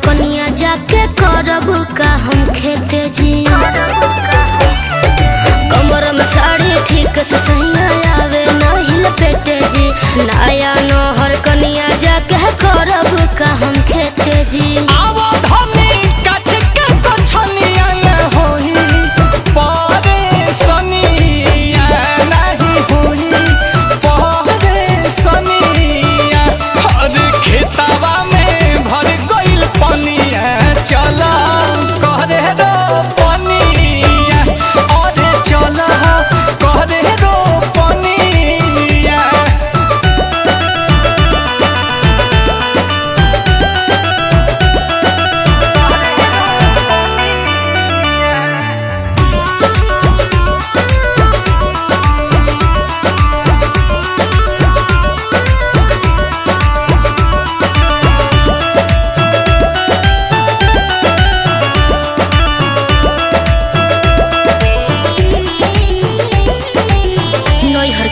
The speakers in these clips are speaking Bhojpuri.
कनिया जाके करब का हम खेते जी। कमर में साड़ी ठीक से सहिया आवे नहीं लपेटे जी। नया नहर कनिया जाके करब का हम खेते जी।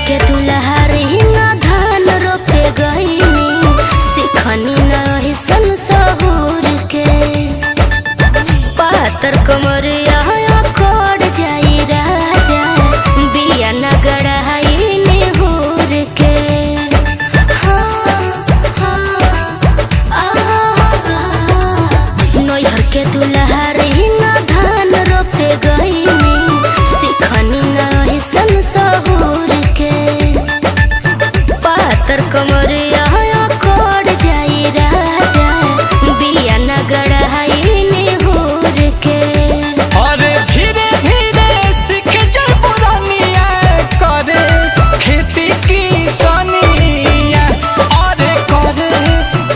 के दुल्हारी ना धान रोपे गईनी सिखनी नहीं सन सहूर के। पातर कमरिया खोड़ जाई राजा बिया न गड़ाई निहूर के। नैहर के दुल्हारी ना धान रोपे गईनी सिखनी नहीं सन सहूर के। पातर कमरिया खोड़ जाई राजा बिया न गड़ाई निहूर के। अरे धीरे धीरे सीख जा पुरानिया करे खेती की सनिया। अरे करे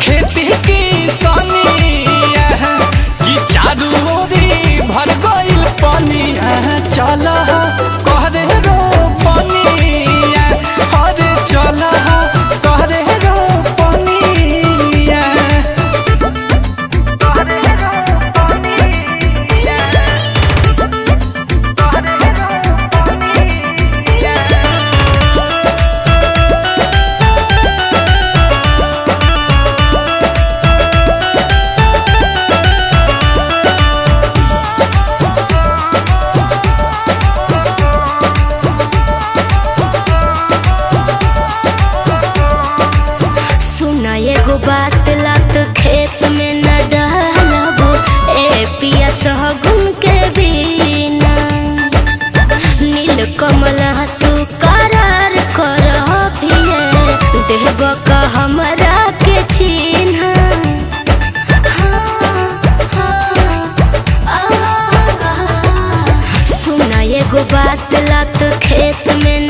खेती की सनिया कि चारू ओरी भर गइल पनिया। चल करे रो पनिया अरे चल करे रो पनिया। एगो बात लात खेत में न डालब ए पिया सहगुन के बिना। नील कमल हंसू करार करभिए देहब का हमरा के चिन्ह। सुना एगो बात लात खेत में